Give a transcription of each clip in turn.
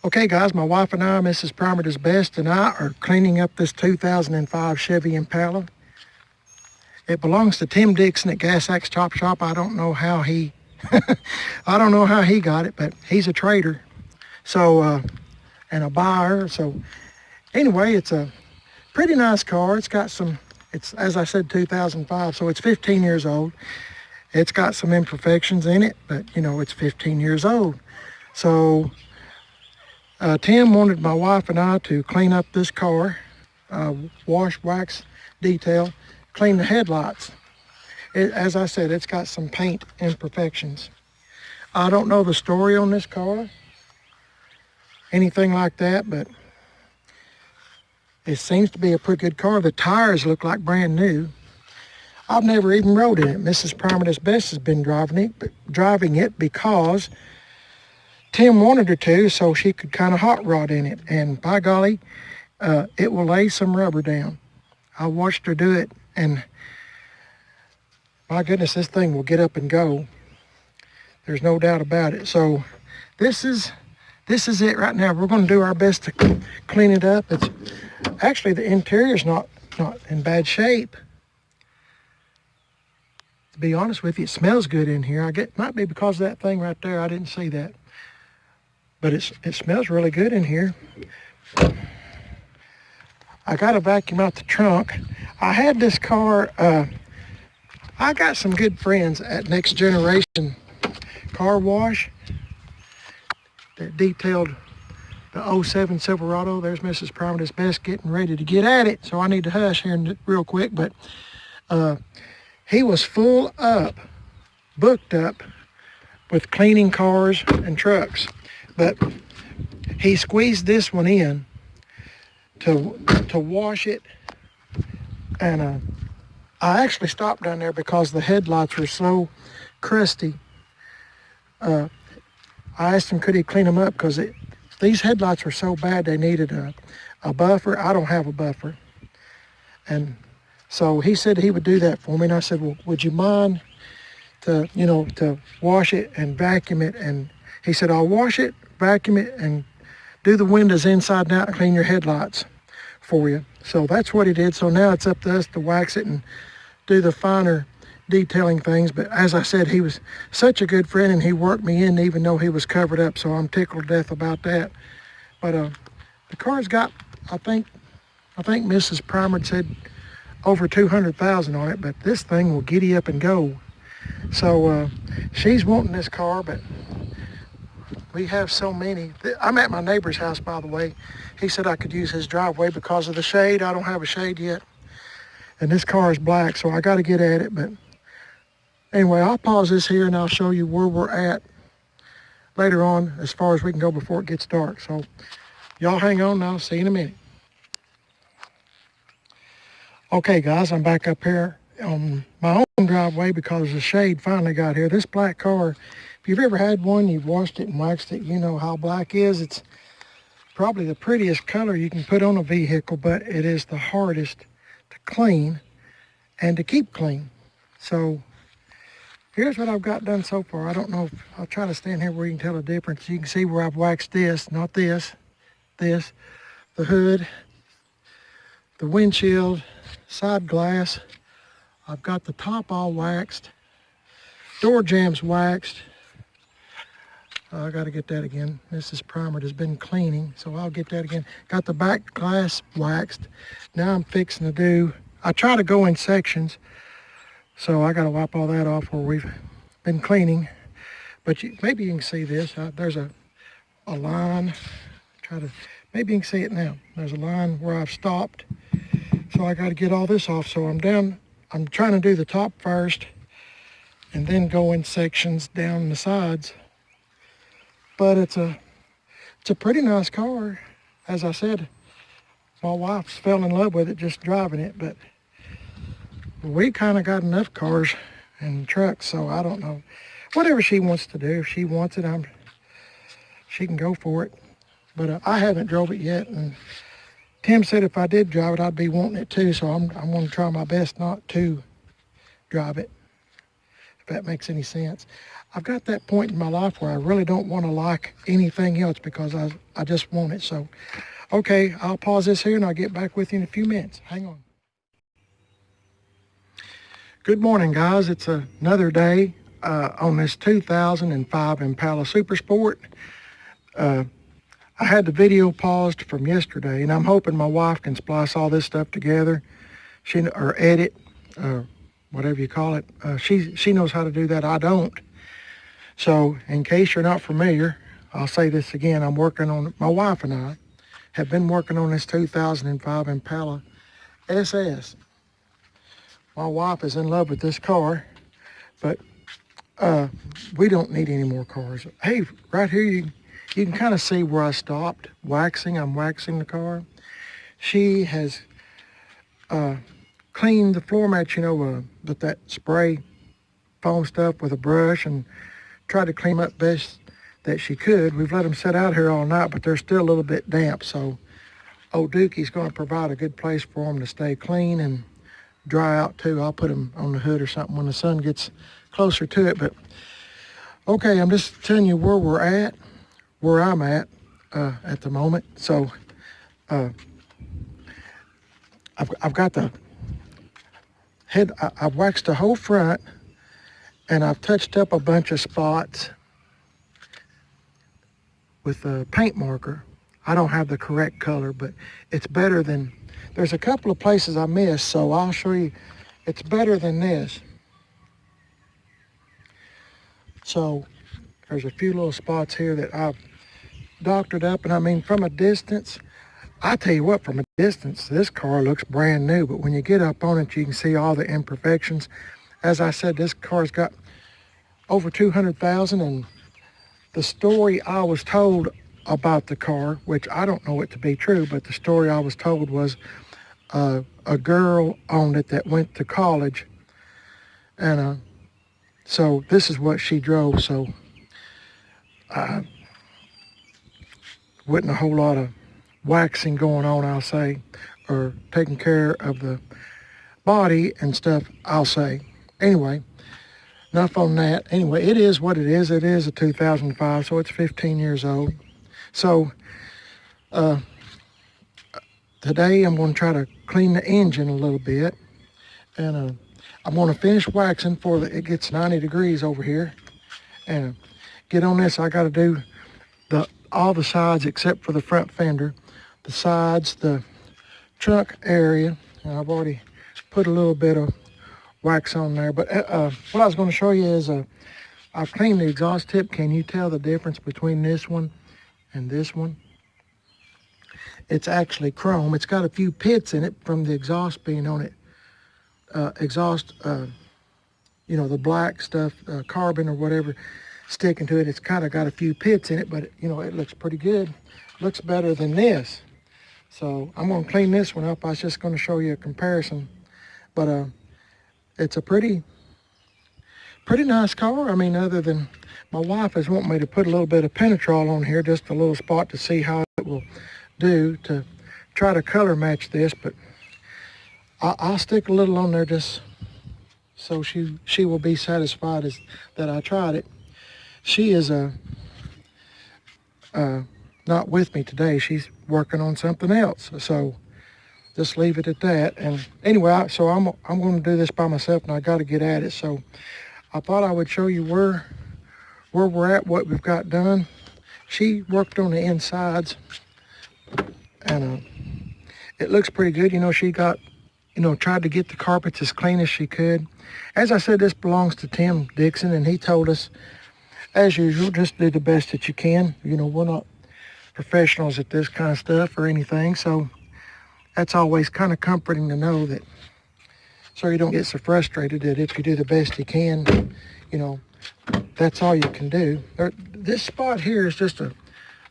Okay guys, my wife and I, Mrs. Primer's Best, and I are cleaning up this 2005 Chevy Impala. It belongs to Tim Dixon at Gas Axe Chop Shop. I don't know how he got it, but he's a trader. So and a buyer. So anyway, it's a pretty nice car. It's as I said 2005, so it's 15 years old. It's got some imperfections in it, but you know, it's 15 years old. So Tim wanted my wife and I to clean up this car, wash, wax, detail, clean the headlights. As I said, it's got some paint imperfections. I don't know the story on this car, anything like that, but it seems to be a pretty good car. The tires look like brand new. I've never even rode in it. Mrs. Primer's Best has been driving it because Tim wanted her to, so she could kind of hot rod in it. And by golly, it will lay some rubber down. I watched her do it, and my goodness, this thing will get up and go. There's no doubt about it. So this is it right now. We're going to do our best to clean it up. It's actually, the interior's not in bad shape. To be honest with you, it smells good in here. Might be because of that thing right there. I didn't see that. But it smells really good in here. I got to vacuum out the trunk. I had this car, I got some good friends at Next Generation Car Wash that detailed the '07 Silverado. There's Mrs. Primer's Best getting ready to get at it, so I need to hush here real quick. But he was full up, booked up with cleaning cars and trucks. But he squeezed this one in to wash it, and I actually stopped down there because the headlights were so crusty. I asked him could he clean them up because these headlights were so bad they needed a buffer. I don't have a buffer, and so he said he would do that for me. And I said, well, would you mind to wash it and vacuum it? And he said, I'll wash it, vacuum it, and do the windows inside and out and clean your headlights for you. So that's what he did. So now it's up to us to wax it and do the finer detailing things. But as I said, he was such a good friend, and he worked me in even though he was covered up. So I'm tickled to death about that. But the car's got, I think Mrs. Primer said over 200,000 on it, but this thing will giddy up and go. So she's wanting this car, but we have so many. I'm at my neighbor's house, by the way. He said I could use his driveway because of the shade. I don't have a shade yet. And this car is black, so I got to get at it. But anyway, I'll pause this here and I'll show you where we're at later on as far as we can go before it gets dark. So y'all hang on and I'll see you in a minute. Okay, guys, I'm back up here on my own driveway because the shade finally got here. This black car, if you've ever had one, you've washed it and waxed it, you know how black is. It's probably the prettiest color you can put on a vehicle, but it is the hardest to clean and to keep clean. So here's what I've got done so far. I don't know if I'll try to stand here where you can tell the difference. You can see where I've waxed this, not this, the hood, the windshield, side glass. I've got the top all waxed, door jambs waxed. I got to get that again. Mrs. Primer has been cleaning, so I'll get that again. Got the back glass waxed. Now I'm fixing to do, I try to go in sections, so I got to wipe all that off where we've been cleaning. But maybe you can see this. There's a line. Maybe you can see it now. There's a line where I've stopped. So I got to get all this off. So I'm trying to do the top first and then go in sections down the sides. But it's a pretty nice car. As I said, my wife fell in love with it just driving it, but we kind of got enough cars and trucks, so I don't know. Whatever she wants to do, if she wants it, she can go for it. But I haven't drove it yet, and Tim said if I did drive it, I'd be wanting it too, so I'm going to try my best not to drive it. that makes any sense. I've got that point in my life where I really don't want to like anything else because I just want it. So, okay, I'll pause this here and I'll get back with you in a few minutes. Hang on. Good morning, guys. It's another day on this 2005 Impala Super Sport. I had the video paused from yesterday, and I'm hoping my wife can splice all this stuff together, or edit, whatever you call it. She knows how to do that. I don't. So, in case you're not familiar, I'll say this again. My wife and I have been working on this 2005 Impala SS. My wife is in love with this car, but we don't need any more cars. Hey, right here you can kind of see where I stopped waxing. I'm waxing the car. She has cleaned the floor mats, with that spray foam stuff with a brush, and tried to clean up best that she could. We've let them sit out here all night, but they're still a little bit damp, so old Dookie's going to provide a good place for them to stay clean and dry out too. I'll put them on the hood or something when the sun gets closer to it. But okay, I'm just telling you where I'm at the moment. So I've got the head. I've waxed the whole front, and I've touched up a bunch of spots with a paint marker. I don't have the correct color, but it's better than, there's a couple of places I missed, so I'll show you. It's better than this. So there's a few little spots here that I've doctored up, and I mean, from a distance, I tell you what, from a distance, this car looks brand new, but when you get up on it, you can see all the imperfections. As I said, this car's got over 200,000, and the story I was told about the car, which I don't know it to be true, but the story I was told was a girl owned it that went to college, and so this is what she drove. So wasn't a whole lot of waxing going on, I'll say, or taking care of the body and stuff, I'll say. Anyway, enough on that. Anyway, it is what it is. It is a 2005, so it's 15 years old. So today I'm going to try to clean the engine a little bit, and I'm going to finish waxing before it gets 90 degrees over here, and get on this. I got to do all the sides except for the front fender, the sides, the trunk area, and I've already put a little bit of wax on there. But what I was going to show you is I've cleaned the exhaust tip. Can you tell the difference between this one and this one? It's actually chrome. It's got a few pits in it from the exhaust being on it. The black stuff, carbon or whatever, sticking to it. It's kind of got a few pits in it, but it looks pretty good. Looks better than this. So I'm going to clean this one up. I was just going to show you a comparison, but it's a pretty nice car. I mean, other than my wife is wanting me to put a little bit of Penetrol on here, just a little spot to see how it will do to try to color match this, but I'll stick a little on there just so she will be satisfied that I tried it. She is not with me today. She's working on something else, so just leave it at that. And anyway, so I'm going to do this by myself, and I got to get at it. So I thought I would show you where we're at, what we've got done. She worked on the insides, and it looks pretty good. She got, tried to get the carpets as clean as she could. As I said, this belongs to Tim Dixon, and he told us, as usual, just do the best that you can. We're not professionals at this kind of stuff or anything, so that's always kind of comforting to know that, so you don't get so frustrated, that if you do the best you can, that's all you can do. This spot here is just a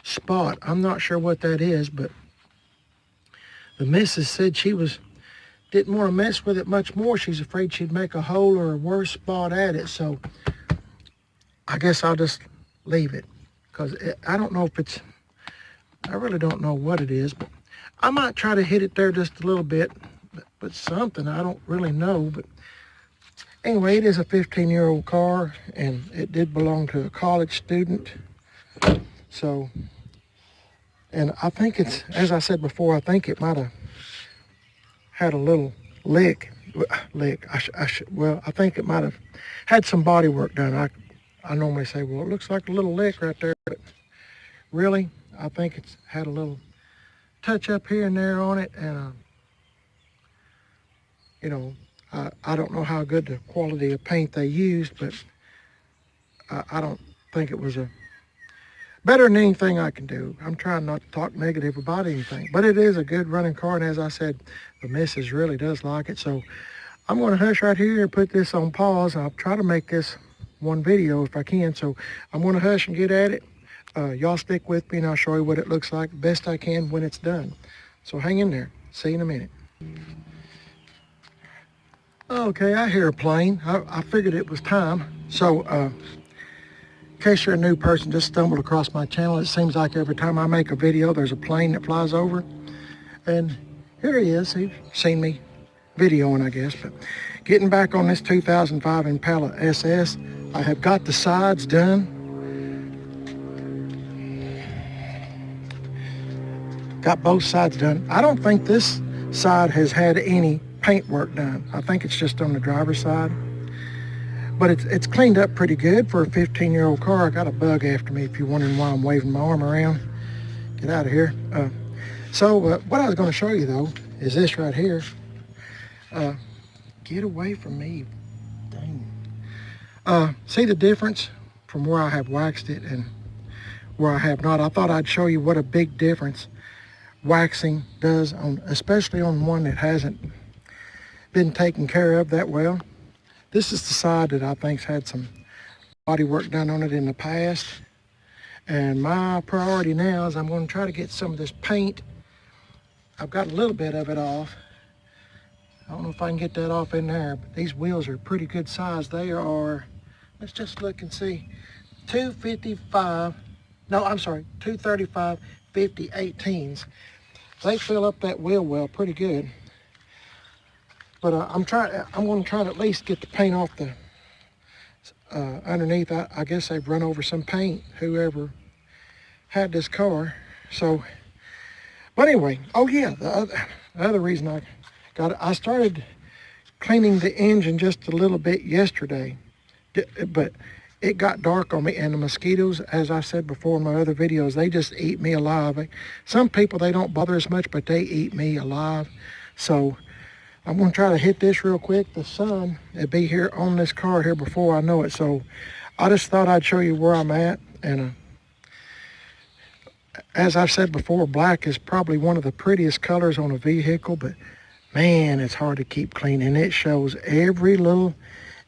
spot. I'm not sure what that is, but the missus said she didn't want to mess with it much more. She's afraid she'd make a hole or a worse spot at it, so I guess I'll just leave it, because I don't know if I really don't know what it is, but I might try to hit it there just a little bit, but something, I don't really know. But Anyway, it is a 15-year-old car, and it did belong to a college student. So, and I think it's, as I said before, I think it might have had a little lick. Well, I think it might have had some body work done. I normally say, well, it looks like a little lick right there, but really, I think it's had a little touch up here and there on it, and you know, I don't know how good the quality of paint they used, but I don't think it was better than anything I can do. I'm trying not to talk negative about anything, but it is a good running car, and as I said, the missus really does like it. So I'm going to hush right here and put this on pause. I'll try to make this one video if I can. So I'm going to hush and get at it. Y'all stick with me, and I'll show you what it looks like best I can when it's done. So hang in there. See you in a minute. Okay, I hear a plane. I figured it was time. So, in case you're a new person, just stumbled across my channel, it seems like every time I make a video, there's a plane that flies over. And here he is. He's seen me videoing, I guess. But getting back on this 2005 Impala SS, I have got the sides done. Got both sides done. I don't think this side has had any paint work done. I think it's just on the driver's side. But it's cleaned up pretty good for a 15-year-old car. I got a bug after me, if you're wondering why I'm waving my arm around. Get out of here. What I was going to show you, though, is this right here. Get away from me. Dang. See the difference from where I have waxed it and where I have not? I thought I'd show you what a big difference waxing does, especially on one that hasn't been taken care of that well. This is the side that I think's had some body work done on it in the past. And my priority now is I'm going to try to get some of this paint. I've got a little bit of it off. I don't know if I can get that off in there, but these wheels are pretty good size. They are, let's just look and see, 235, no, I'm sorry, 235 50 18s. They fill up that wheel well pretty good. But I'm going to try to at least get the paint off the underneath. I guess they've run over some paint, whoever had this car. So, but anyway, oh yeah, the other reason I got it, I started cleaning the engine just a little bit yesterday, but it got dark on me, and the mosquitoes, as I said before in my other videos, they just eat me alive. Some people, they don't bother as much, but they eat me alive. So I'm going to try to hit this real quick. The sun will be here on this car here before I know it. So I just thought I'd show you where I'm at. And as I've said before, black is probably one of the prettiest colors on a vehicle, but man, it's hard to keep clean, and it shows every little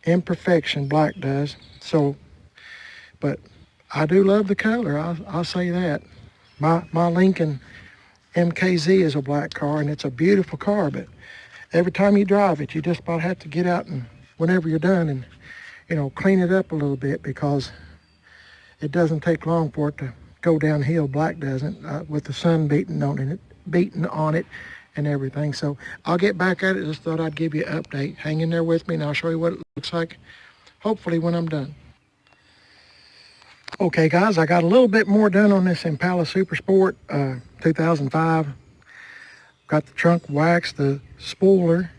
imperfection, black does. So, but I do love the color, I'll say that. My Lincoln MKZ is a black car, and it's a beautiful car, but every time you drive it, you just about have to get out and whenever you're done and, you know, clean it up a little bit, because it doesn't take long for it to go downhill. Black doesn't, with the sun beating on it and everything. So I'll get back at it. Just thought I'd give you an update. Hang in there with me, and I'll show you what it looks like, hopefully, when I'm done. Okay, guys, I got a little bit more done on this Impala Super Sport 2005. Got the trunk waxed, the spoiler.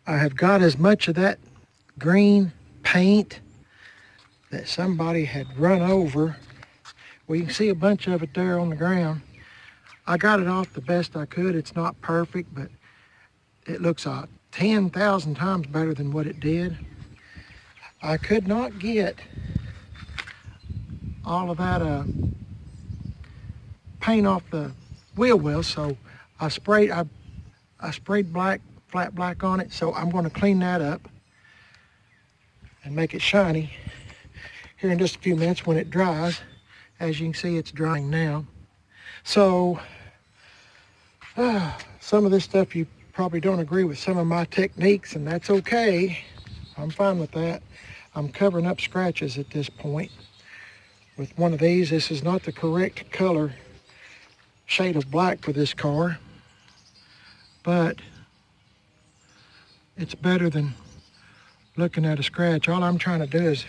I have got as much of that green paint that somebody had run over. Well, you can see a bunch of it there on the ground. I got it off the best I could. It's not perfect, but it looks 10,000 times better than what it did. I could not get all of that paint off the wheel well, so I sprayed flat black on it. So I'm going to clean that up and make it shiny here in just a few minutes when it dries. As you can see, it's drying now. So some of this stuff you probably don't agree with some of my techniques, and that's okay. I'm fine with that. I'm covering up scratches at this point with one of these. This is not the correct color shade of black for this car, but it's better than looking at a scratch. All I'm trying to do is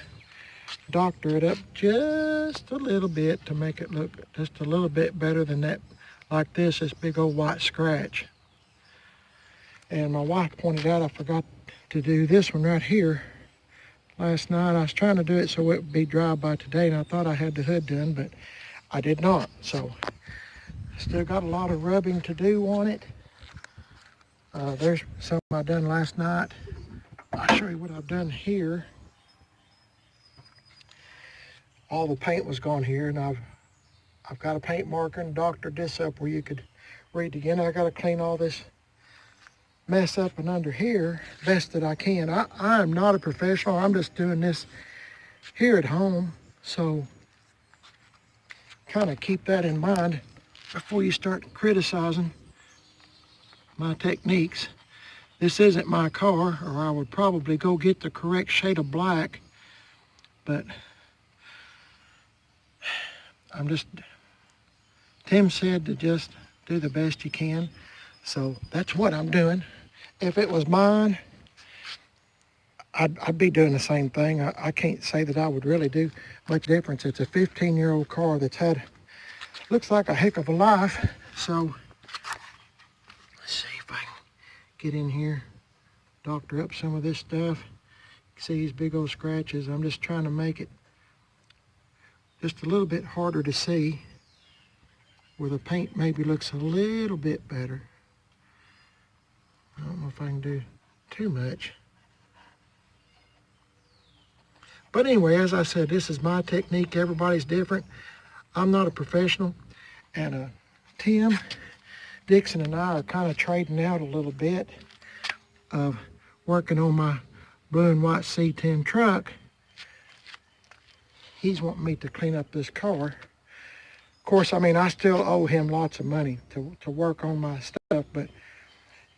doctor it up just a little bit to make it look just a little bit better than that, like this big old white scratch. And my wife pointed out I forgot to do this one right here last night. I was trying to do it so it would be dry by today, and I thought I had the hood done, but I did not. So still got a lot of rubbing to do on it. There's something I done last night. I'll show you what I've done here. All the paint was gone here, and I've got a paint marker and doctored this up where you could read again. I got to clean all this mess up and under here best that I can. I'm not a professional. I'm just doing this here at home, so kind of keep that in mind before you start criticizing my techniques. This isn't my car, or I would probably go get the correct shade of black, but Tim said to just do the best you can, so that's what I'm doing. If it was mine, I'd be doing the same thing. I can't say that I would really do much difference. It's a 15-year-old car that's had, looks like a heck of a life. So let's see if I can get in here, doctor up some of this stuff. You can see these big old scratches. I'm just trying to make it just a little bit harder to see, where the paint maybe looks a little bit better. I don't know if I can do too much. But anyway, as I said, this is my technique. Everybody's different. I'm not a professional. And Tim Dixon and I are kind of trading out a little bit of working on my blue and white C10 truck. He's wanting me to clean up this car. Of course, I mean, I still owe him lots of money to work on my stuff, but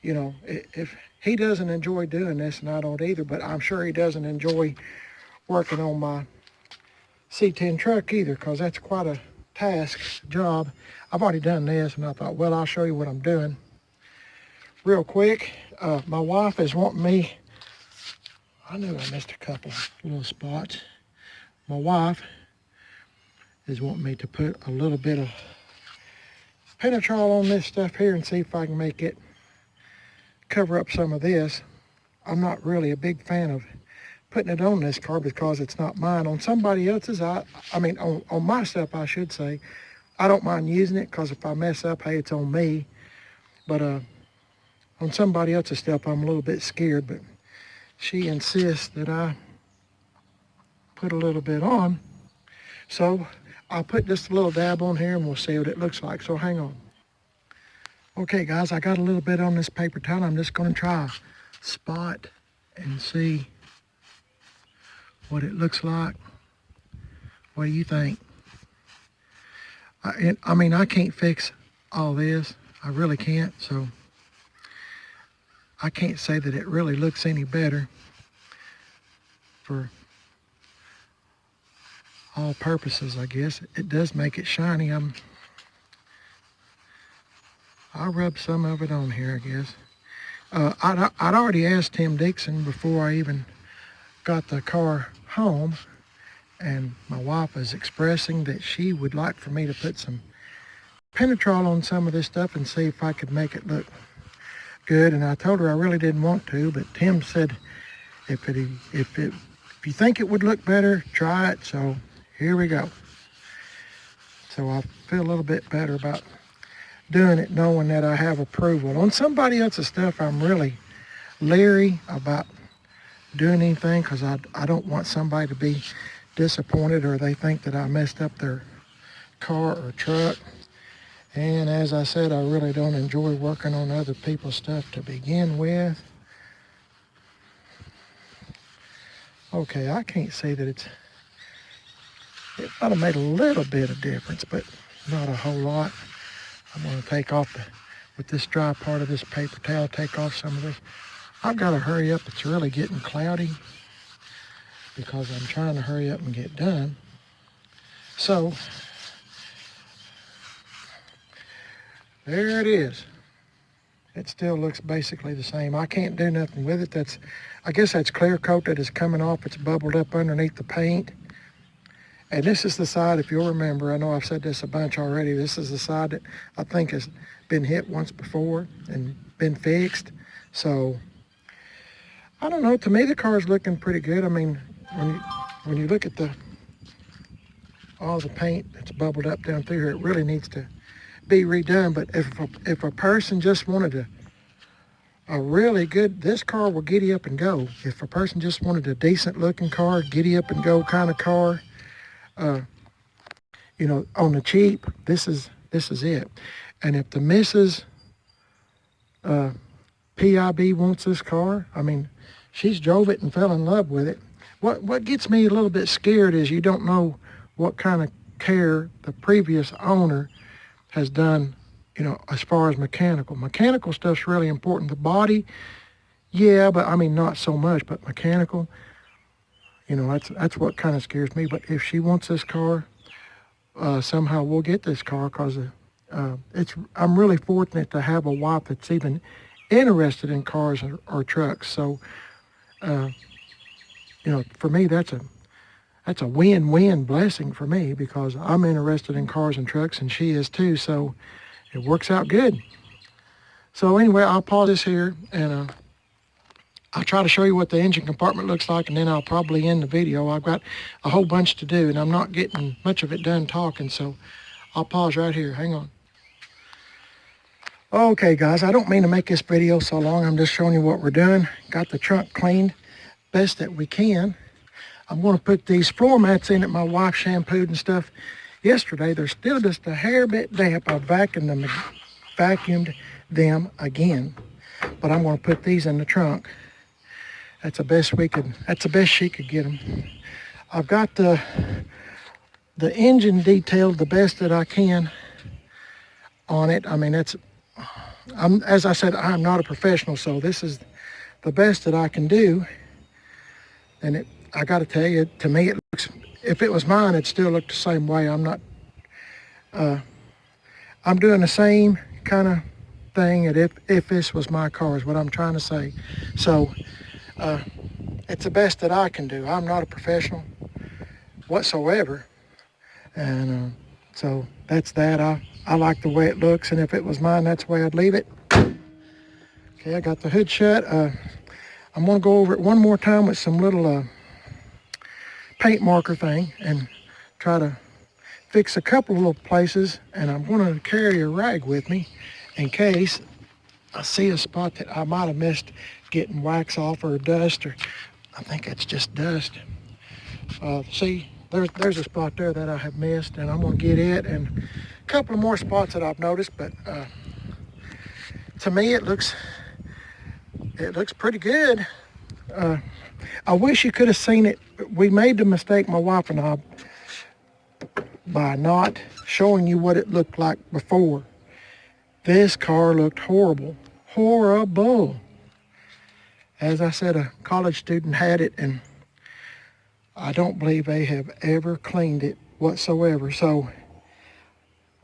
you know, if he doesn't enjoy doing this, and I don't either, but I'm sure he doesn't enjoy working on my C10 truck either, because that's quite a task job. I've already done this, and I thought, well, I'll show you what I'm doing real quick. My wife is wanting me, I knew I missed a couple little spots. My wife is wanting me to put a little bit of penetrol on this stuff here and see if I can make it cover up some of this. I'm not really a big fan of putting it on this car because it's not mine. On somebody else's, I mean, on my stuff, I should say, I don't mind using it, because if I mess up, hey, it's on me. But on somebody else's stuff, I'm a little bit scared, but she insists that I put a little bit on. So I'll put just a little dab on here and we'll see what it looks like. So hang on. Okay, guys, I got a little bit on this paper towel. I'm just going to try a spot and see what it looks like. What do you think? I mean, I can't fix all this. I really can't, so I can't say that it really looks any better for all purposes, I guess. It does make it shiny. I'll rub some of it on here, I guess. I'd already asked Tim Dixon before I even got the car home, and my wife was expressing that she would like for me to put some penetrol on some of this stuff and see if I could make it look good. And I told her I really didn't want to, but Tim said if you think it would look better, try it. So here we go. So I feel a little bit better about doing it, knowing that I have approval. On somebody else's stuff, I'm really leery about doing anything, because I don't want somebody to be disappointed, or they think that I messed up their car or truck. And as I said, I really don't enjoy working on other people's stuff to begin with. Okay, I can't say that it might have made a little bit of difference, but not a whole lot. I'm going to take off with this dry part of this paper towel, take off some of this. I've got to hurry up. It's really getting cloudy because I'm trying to hurry up and get done. So, there it is. it still looks basically the same. I can't do nothing with it. I guess that's clear coat that is coming off. It's bubbled up underneath the paint. And this is the side, if you'll remember, I know I've said this a bunch already, this is the side that I think has been hit once before and been fixed. So, I don't know, to me the car's looking pretty good. I mean, when you look at all the paint that's bubbled up down through here, it really needs to be redone. But if a person just wanted a really good, this car will giddy up and go. If a person just wanted a decent looking car, giddy up and go kind of car, you know, on the cheap, this is it. And if the Mrs. PIB wants this car, I mean, she's drove it and fell in love with it. What gets me a little bit scared is you don't know what kind of care the previous owner has done, you know, as far as mechanical. Mechanical stuff's really important. The body, yeah, but I mean, not so much, but mechanical, you know, that's what kind of scares me. But if she wants this car, somehow we'll get this car, because I'm really fortunate to have a wife that's even interested in cars or trucks. So, you know, for me, that's a win-win blessing for me, because I'm interested in cars and trucks and she is too. So it works out good. So anyway, I'll pause this here and I'll try to show you what the engine compartment looks like, and then I'll probably end the video. I've got a whole bunch to do and I'm not getting much of it done talking, so I'll pause right here. Hang on. Okay guys, I don't mean to make this video so long. I'm just showing you what we're doing. Got the trunk cleaned best that we can. I'm going to put these floor mats in that my wife shampooed and stuff yesterday. They're still just a hair bit damp. I vacuumed them again, but I'm going to put these in the trunk. That's the best she could get them. I've got the engine detailed the best that I can on it. I mean, as I said, I'm not a professional, so this is the best that I can do. And I got to tell you, to me, it looks, if it was mine, it still looked the same way. I'm doing the same kind of thing if this was my car, is what I'm trying to say. So, it's the best that I can do. I'm not a professional whatsoever. And so that's that. I like the way it looks, and if it was mine, that's the way I'd leave it. Okay, I got the hood shut. I'm going to go over it one more time with some little paint marker thing and try to fix a couple of little places, and I'm going to carry a rag with me in case I see a spot that I might have missed getting wax off, or dust, or I think it's just dust. See, there's a spot there that I have missed, and I'm going to get it, and a couple of more spots that I've noticed. But to me, it looks pretty good. I wish you could have seen it. We made the mistake, my wife and I, by not showing you what it looked like before. This car looked horrible. Horrible. As I said, a college student had it, and I don't believe they have ever cleaned it whatsoever. So,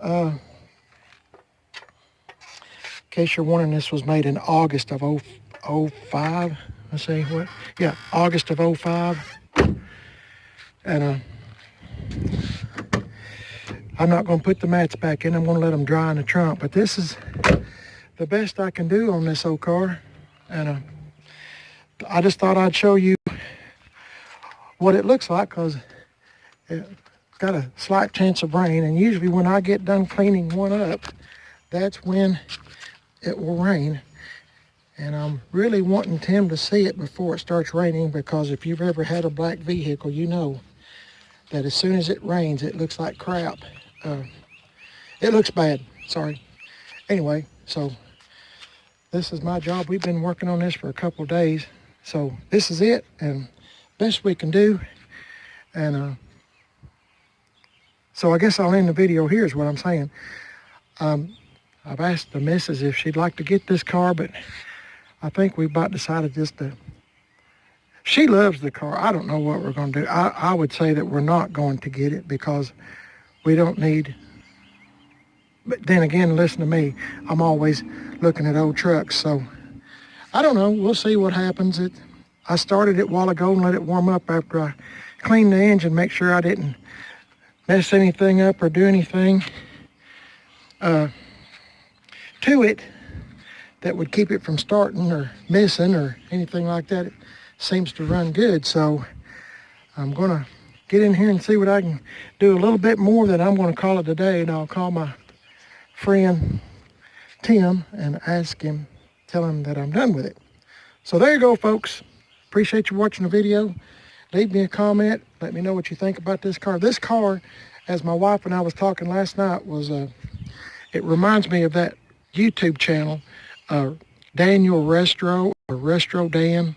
in case you're wondering, this was made in August of 05. Let's see, what? Yeah, August of 05. And I'm not going to put the mats back in. I'm going to let them dry in the trunk. But this is the best I can do on this old car. And I just thought I'd show you what it looks like, because it's got a slight chance of rain. And usually when I get done cleaning one up, that's when it will rain. And I'm really wanting Tim to see it before it starts raining, because if you've ever had a black vehicle, you know that as soon as it rains, it looks like crap. It looks bad, sorry. Anyway, so this is my job. We've been working on this for a couple of days. So this is it, and best we can do. And so I guess I'll end the video here, is what I'm saying. I've asked the missus if she'd like to get this car, but I think we about decided just to, she loves the car. I don't know what we're going to do. I would say that we're not going to get it, because we don't need But then again, listen to me, I'm always looking at old trucks. So I don't know, we'll see what happens. I started it a while ago and let it warm up after I cleaned the engine, make sure I didn't mess anything up or do anything to it that would keep it from starting or missing or anything like that. It seems to run good. So I'm gonna get in here and see what I can do a little bit more. That I'm gonna call it a day, and I'll call my friend Tim and ask him, tell him that I'm done with it. So there you go, folks. Appreciate you watching the video. Leave me a comment. Let me know what you think about this car. This car, as my wife and I was talking last night, was it reminds me of that YouTube channel, Daniel Restro, or Restro Dan.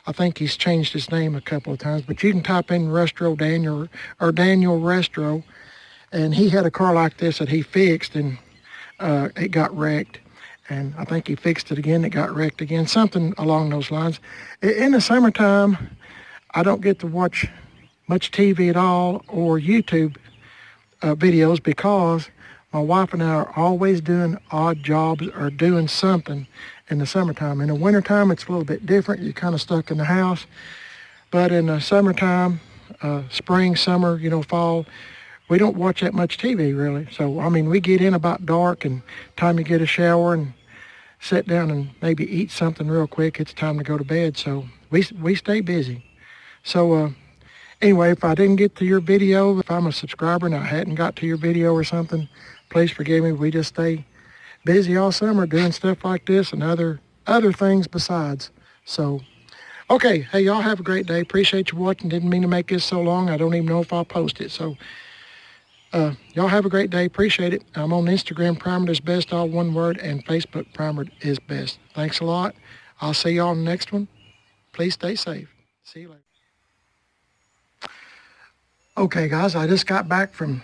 I think he's changed his name a couple of times, but you can type in Restro Daniel or Daniel Restro, and he had a car like this that he fixed, and it got wrecked. And I think he fixed it again, it got wrecked again, something along those lines. In the summertime, I don't get to watch much TV at all or YouTube videos because my wife and I are always doing odd jobs or doing something in the summertime. In the wintertime, it's a little bit different. You're kind of stuck in the house. But in the summertime, spring, summer, fall, we don't watch that much TV really. So, I mean, we get in about dark and time to get a shower and sit down and maybe eat something real quick. It's time to go to bed. So we stay busy. So anyway, if I didn't get to your video, if I'm a subscriber and I hadn't got to your video or something, please forgive me. We just stay busy all summer doing stuff like this and other things besides. So, okay. Hey, y'all have a great day. Appreciate you watching. Didn't mean to make this so long. I don't even know if I'll post it. So, y'all have a great day. Appreciate it. I'm on Instagram, Primered is Best, all one word, and Facebook, Primered is Best. Thanks a lot. I'll see y'all in the next one. Please stay safe. See you later. Okay, guys, I just got back from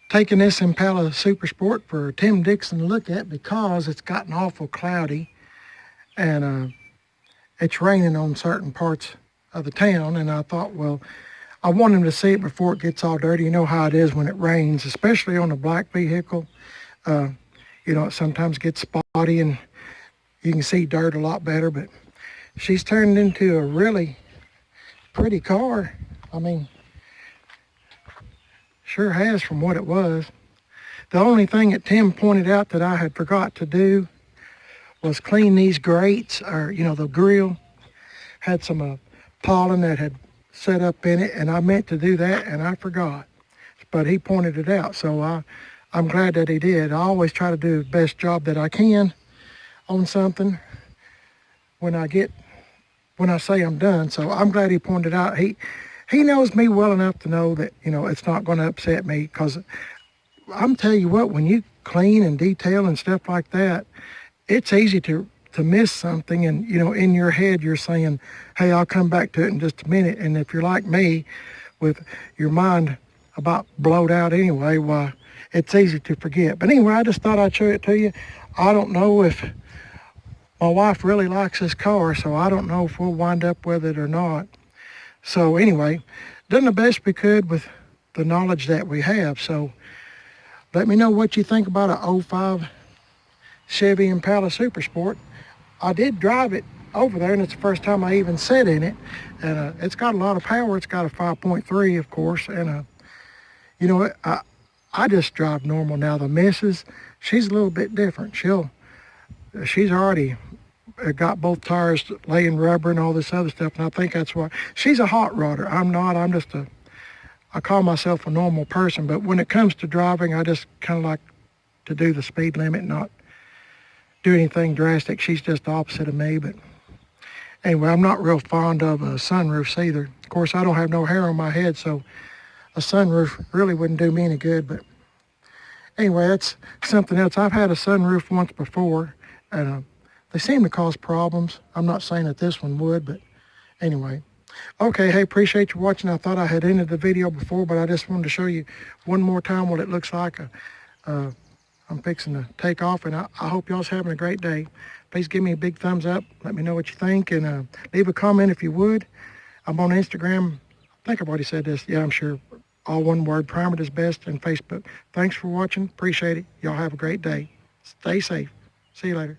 taking this Impala Super Sport for Tim Dixon to look at because it's gotten awful cloudy and it's raining on certain parts of the town. And I thought, well, I want him to see it before it gets all dirty. You know how it is when it rains, especially on a black vehicle. It sometimes gets spotty and you can see dirt a lot better, but she's turned into a really pretty car. I mean, sure has from what it was. The only thing that Tim pointed out that I had forgot to do was clean these grates, or, the grill had some pollen that had set up in it, and I meant to do that and I forgot. But he pointed it out, so I'm glad that he did. I always try to do the best job that I can on something when I say I'm done. So I'm glad he pointed out. He knows me well enough to know that, it's not going to upset me, because I'm telling you what, when you clean and detail and stuff like that, it's easy to miss something. And, in your head, you're saying, hey, I'll come back to it in just a minute. And if you're like me, with your mind about blowed out anyway, why, it's easy to forget. But anyway, I just thought I'd show it to you. I don't know if my wife really likes this car, so I don't know if we'll wind up with it or not. So anyway, done the best we could with the knowledge that we have. So let me know what you think about an 05 Chevy Impala Super Sport. I did drive it over there, and it's the first time I even sat in it. And it's got a lot of power. It's got a 5.3, of course. And, I just drive normal now. The missus, she's a little bit different. She's already got both tires laying rubber and all this other stuff, and I think that's why. She's a hot rodder. I'm not. I'm just I call myself a normal person, but when it comes to driving, I just kind of like to do the speed limit, not do anything drastic. She's just the opposite of me. But anyway, I'm not real fond of sunroofs either. Of course, I don't have no hair on my head, so a sunroof really wouldn't do me any good. But anyway, that's something else. I've had a sunroof once before, and they seem to cause problems. I'm not saying that this one would, but anyway. Okay, hey, appreciate you watching. I thought I had ended the video before, but I just wanted to show you one more time what it looks like. I'm fixing to take off, and I hope y'all's having a great day. Please give me a big thumbs up. Let me know what you think, and leave a comment if you would. I'm on Instagram. I think I've already said this. Yeah, I'm sure. all one word. Primer is best, and Facebook. Thanks for watching. Appreciate it. Y'all have a great day. Stay safe. See you later.